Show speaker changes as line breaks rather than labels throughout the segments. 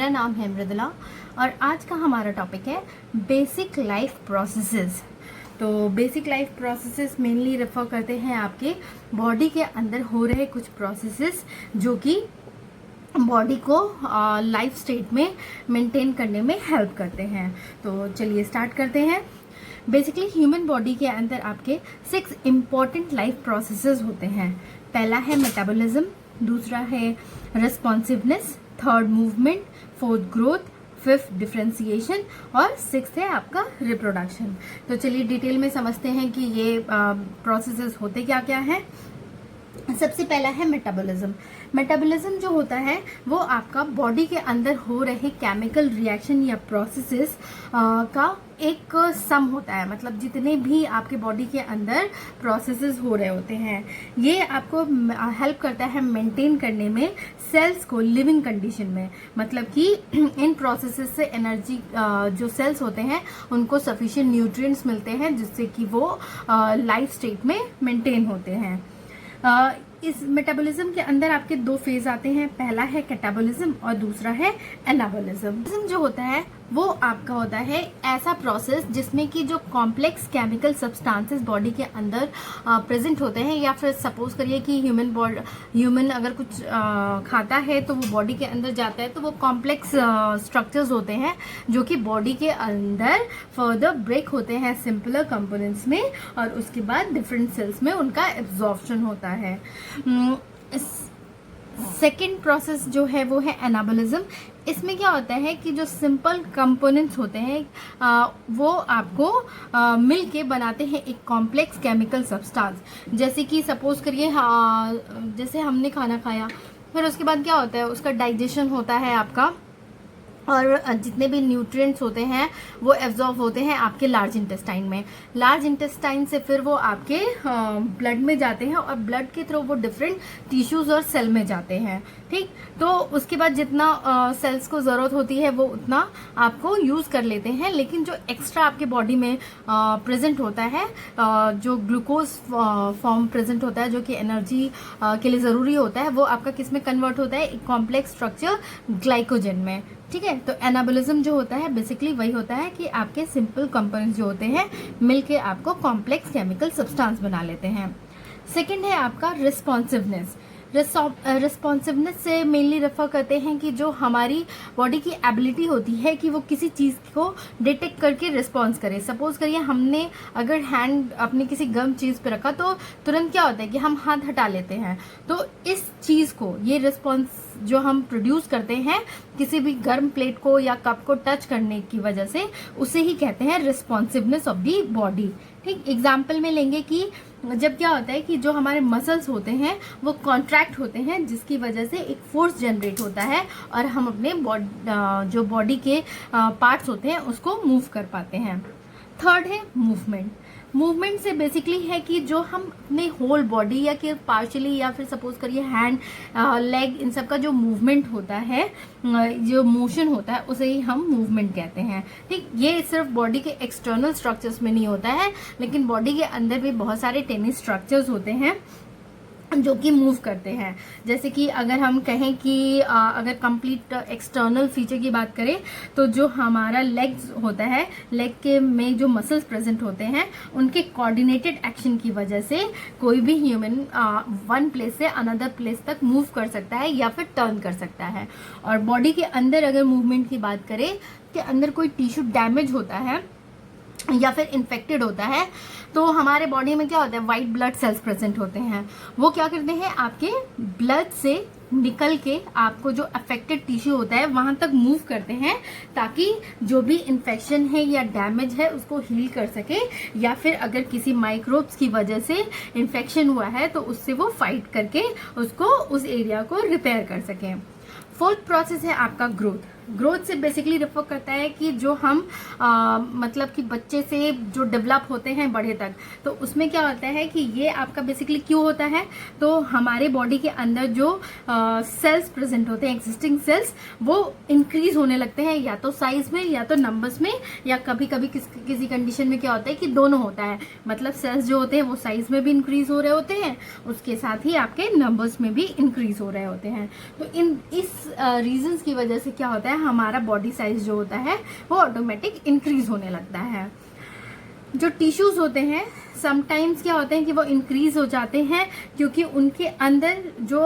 मेरा नाम है मृदुला और आज का हमारा टॉपिक है बेसिक लाइफ प्रोसेसेस। तो basic life processes mainly refer करते हैं आपके बॉडी के अंदर हो रहे कुछ प्रोसेसेस जो कि बॉडी को लाइफ स्टेट में मेंटेन करने में हेल्प करते हैं। तो चलिए स्टार्ट करते हैं। बेसिकली ह्यूमन बॉडी के अंदर आपके 6 इम्पॉर्टेंट लाइफ प्रोसेसेस होते हैं। पहला है मेटाबॉलिज्म, दूसरा है responsiveness, third movement, fourth growth, fifth differentiation और सिक्स्थ है आपका रिप्रोडक्शन। तो चलिए डिटेल में समझते हैं कि ये प्रोसेसेस होते क्या क्या हैं। सबसे पहला है मेटाबॉलिज्म। मेटाबॉलिज्म जो होता है वो आपका बॉडी के अंदर हो रहे केमिकल रिएक्शन या प्रोसेसेस का एक सम होता है। मतलब जितने भी आपके बॉडी के अंदर प्रोसेसेस हो रहे होते हैं ये आपको हेल्प करता है मेंटेन करने में सेल्स को लिविंग कंडीशन में। मतलब कि इन प्रोसेसेस से एनर्जी जो सेल्स होते हैं उनको सफिशिएंट न्यूट्रिएंट्स मिलते हैं जिससे कि वो लाइफ स्टेट में मेंटेन होते हैं। इस मेटाबॉलिज्म के अंदर आपके 2 फेज आते हैं। पहला है कैटाबॉलिज्म और दूसरा है एनाबॉलिज्म। जो होता है वो आपका होता है ऐसा प्रोसेस जिसमें कि जो कॉम्प्लेक्स केमिकल सब्सटेंसेस बॉडी के अंदर प्रेजेंट होते हैं, या फिर सपोज करिए कि ह्यूमन अगर कुछ खाता है तो वो बॉडी के अंदर जाता है तो वो कॉम्प्लेक्स स्ट्रक्चर्स होते हैं जो कि बॉडी के अंदर फर्दर ब्रेक होते हैं सिंपलर कंपोनेंट्स में और उसके बाद डिफरेंट सेल्स में उनका एब्जॉर्प्शन होता है। सेकेंड प्रोसेस जो है वो है एनाबॉलिज्म। इसमें क्या होता है कि जो सिंपल कंपोनेंट्स होते हैं वो आपको मिल के बनाते हैं एक कॉम्प्लेक्स केमिकल सब्सटेंस। जैसे कि सपोज करिए जैसे हमने खाना खाया, फिर उसके बाद क्या होता है उसका डाइजेशन होता है आपका, और जितने भी न्यूट्रिएंट्स होते हैं वो एब्जॉर्ब होते हैं आपके लार्ज इंटेस्टाइन में। लार्ज इंटेस्टाइन से फिर वो आपके ब्लड में जाते हैं और ब्लड के थ्रू वो डिफरेंट टिश्यूज और सेल में जाते हैं। ठीक, तो उसके बाद जितना सेल्स को ज़रूरत होती है वो उतना आपको यूज़ कर लेते हैं। लेकिन जो एक्स्ट्रा आपके बॉडी में प्रेजेंट होता है, जो ग्लूकोज फॉर्म प्रेजेंट होता है जो कि एनर्जी के लिए ज़रूरी होता है, वो आपका किस में कन्वर्ट होता है, एक कॉम्प्लेक्स स्ट्रक्चर ग्लाइकोजन में। ठीक है, तो एनाबॉलिज्म जो होता है बेसिकली वही होता है कि आपके सिंपल कंपोनेंट्स जो होते हैं मिलके आपको कॉम्प्लेक्स केमिकल सब्सटेंस बना लेते हैं। सेकंड है आपका रिस्पॉन्सिवनेस। रिस्पॉन्सिवनेस से मेनली रेफर करते हैं कि जो हमारी बॉडी की एबिलिटी होती है कि वो किसी चीज़ को डिटेक्ट करके रिस्पॉन्स करे। सपोज करिए हमने अगर हैंड अपनी किसी गर्म चीज़ पे रखा तो तुरंत क्या होता है कि हम हाथ हटा लेते हैं। तो इस चीज़ को, ये रिस्पॉन्स जो हम प्रोड्यूस करते हैं किसी भी गर्म प्लेट को या कप को टच करने की वजह से, उसे ही कहते हैं रिस्पॉन्सिवनेस ऑफ दी बॉडी। ठीक, एग्जाम्पल में लेंगे कि जब क्या होता है कि जो हमारे मसल्स होते हैं वो कॉन्ट्रैक्ट होते हैं जिसकी वजह से एक फोर्स जनरेट होता है और हम अपने जो बॉडी के पार्ट्स होते हैं उसको मूव कर पाते हैं। थर्ड है मूवमेंट। मूवमेंट से बेसिकली है कि जो हम अपने होल बॉडी या कि पार्शियली या फिर सपोज करिए हैंड, लेग, इन सब का जो मूवमेंट होता है, जो मोशन होता है उसे ही हम मूवमेंट कहते हैं। ठीक, ये सिर्फ बॉडी के एक्सटर्नल स्ट्रक्चर्स में नहीं होता है लेकिन बॉडी के अंदर भी बहुत सारे टेनी स्ट्रक्चर्स होते हैं जो कि मूव करते हैं। जैसे कि अगर हम कहें कि अगर कंप्लीट एक्सटर्नल फीचर की बात करें तो जो हमारा लेग्स होता है, लेग के में जो मसल्स प्रेजेंट होते हैं उनके कोऑर्डिनेटेड एक्शन की वजह से कोई भी ह्यूमन वन प्लेस से अनदर प्लेस तक मूव कर सकता है या फिर टर्न कर सकता है। और बॉडी के अंदर अगर मूवमेंट की बात करें कि अंदर कोई टिश्यू डैमेज होता है या फिर इन्फेक्टेड होता है तो हमारे बॉडी में क्या होता है, वाइट ब्लड सेल्स प्रेजेंट होते हैं। वो क्या करते हैं, आपके ब्लड से निकल के आपको जो अफेक्टेड टिश्यू होता है वहां तक मूव करते हैं ताकि जो भी इन्फेक्शन है या डैमेज है उसको हील कर सके, या फिर अगर किसी माइक्रोब्स की वजह से इन्फेक्शन हुआ है तो उससे वो फाइट करके उसको, उस एरिया को रिपेयर कर सकें। फोर्थ प्रोसेस है आपका ग्रोथ। ग्रोथ से बेसिकली रेफर करता है कि जो हम मतलब कि बच्चे से जो डेवलप होते हैं बड़े तक, तो उसमें क्या होता है कि ये आपका बेसिकली क्यों होता है, तो हमारे बॉडी के अंदर जो सेल्स प्रेजेंट होते हैं, एग्जिस्टिंग सेल्स, वो इंक्रीज होने लगते हैं या तो साइज में या तो नंबर्स में, या कभी कभी किसी कंडीशन में क्या होता है कि दोनों होता है। मतलब सेल्स जो होते हैं वो साइज में भी इंक्रीज हो रहे होते हैं, उसके साथ ही आपके नंबर्स में भी इंक्रीज हो रहे होते हैं। तो इस रीजंस की वजह से क्या होता है, है हमारा बॉडी साइज जो होता है वो ऑटोमेटिक इंक्रीज होने लगता है। जो टिश्यूज होते हैं समटाइम्स क्या होते हैं कि वो इंक्रीज हो जाते हैं क्योंकि उनके अंदर जो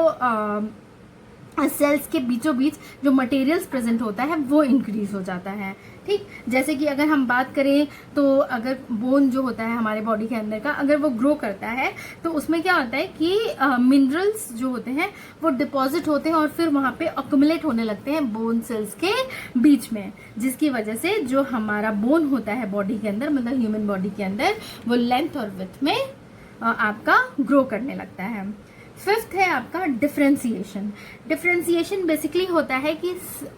सेल्स के बीचों बीच जो मटेरियल्स प्रेजेंट होता है वो इंक्रीज हो जाता है। ठीक, जैसे कि अगर हम बात करें तो अगर बोन जो होता है हमारे बॉडी के अंदर का अगर वो ग्रो करता है तो उसमें क्या होता है कि मिनरल्स जो होते हैं वो डिपॉजिट होते हैं और फिर वहां पे अक्यूमुलेट होने लगते हैं बोन सेल्स के बीच में, जिसकी वजह से जो हमारा बोन होता है बॉडी के अंदर मतलब ह्यूमन बॉडी के अंदर वो लेंथ और विड्थ में आपका ग्रो करने लगता है। फिफ्थ है आपका डिफरेंशिएशन। डिफरेंशिएशन बेसिकली होता है कि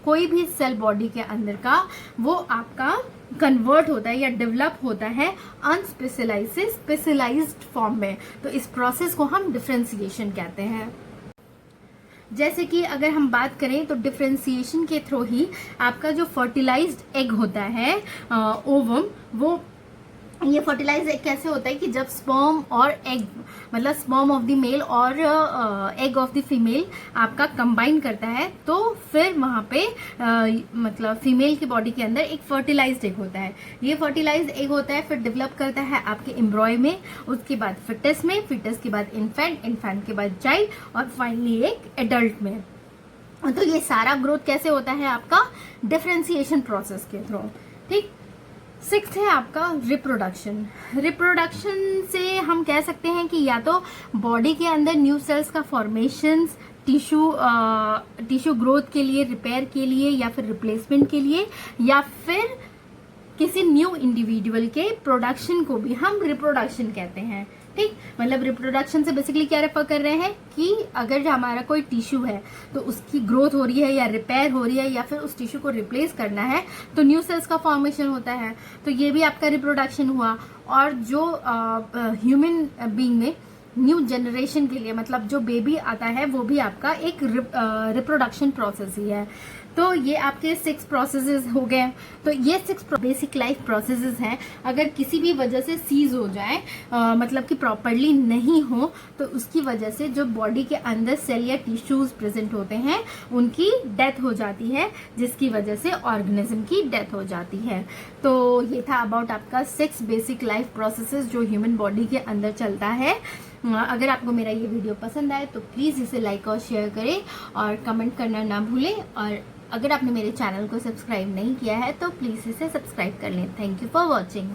कोई भी सेल बॉडी के अंदर का वो आपका कन्वर्ट होता है या डेवलप होता है अनस्पेशलाइज से स्पेशलाइज्ड फॉर्म में, तो इस प्रोसेस को हम डिफरेंशिएशन कहते हैं। जैसे कि अगर हम बात करें तो डिफरेंशिएशन के थ्रू ही आपका जो फर्टिलाइज्ड एग होता है ओवम, वो ये फर्टिलाइज एग कैसे होता है कि जब स्पर्म और एग मतलब स्पर्म ऑफ द मेल और एग ऑफ द फीमेल आपका कंबाइन करता है तो फिर वहां पे मतलब फीमेल की बॉडी के अंदर एक फर्टिलाइज्ड एग होता है। ये फर्टिलाइज्ड एग होता है फिर डेवलप करता है आपके एम्ब्रॉय में, उसके बाद फिटस में, फिटस के बाद इन्फेंट, इन्फेंट के बाद चाइल्ड और फाइनली एक एडल्ट में। तो ये सारा ग्रोथ कैसे होता है आपका डिफरेंशिएशन प्रोसेस के थ्रू। ठीक, सिक्स्थ है आपका रिप्रोडक्शन। रिप्रोडक्शन से हम कह सकते हैं कि या तो बॉडी के अंदर न्यू सेल्स का फॉर्मेशन टिश्यू ग्रोथ के लिए, रिपेयर के लिए या फिर रिप्लेसमेंट के लिए, या फिर किसी न्यू इंडिविजुअल के प्रोडक्शन को भी हम रिप्रोडक्शन कहते हैं। ठीक, मतलब रिप्रोडक्शन से बेसिकली क्या रेफर कर रहे हैं कि अगर हमारा कोई टिश्यू है तो उसकी ग्रोथ हो रही है या रिपेयर हो रही है या फिर उस टिश्यू को रिप्लेस करना है तो न्यू सेल्स का फॉर्मेशन होता है, तो ये भी आपका रिप्रोडक्शन हुआ। और जो ह्यूमन बीइंग में न्यू जनरेशन के लिए मतलब जो बेबी आता है वो भी आपका एक रिप्रोडक्शन प्रोसेस ही है। तो ये आपके 6 प्रोसेसेस हो गए। तो ये 6 बेसिक लाइफ प्रोसेसेस हैं। अगर किसी भी वजह से सीज हो जाए मतलब कि प्रॉपरली नहीं हो तो उसकी वजह से जो बॉडी के अंदर सेल या टिश्यूज प्रेजेंट होते हैं उनकी डेथ हो जाती है, जिसकी वजह से ऑर्गेनिज्म की डेथ हो जाती है। तो ये था अबाउट आपका 6 बेसिक लाइफ प्रोसेसेस जो ह्यूमन बॉडी के अंदर चलता है। अगर आपको मेरा ये वीडियो पसंद आए तो प्लीज़ इसे लाइक और शेयर करें और कमेंट करना ना भूलें। और अगर आपने मेरे चैनल को सब्सक्राइब नहीं किया है तो प्लीज़ इसे सब्सक्राइब कर लें। Thank you for watching.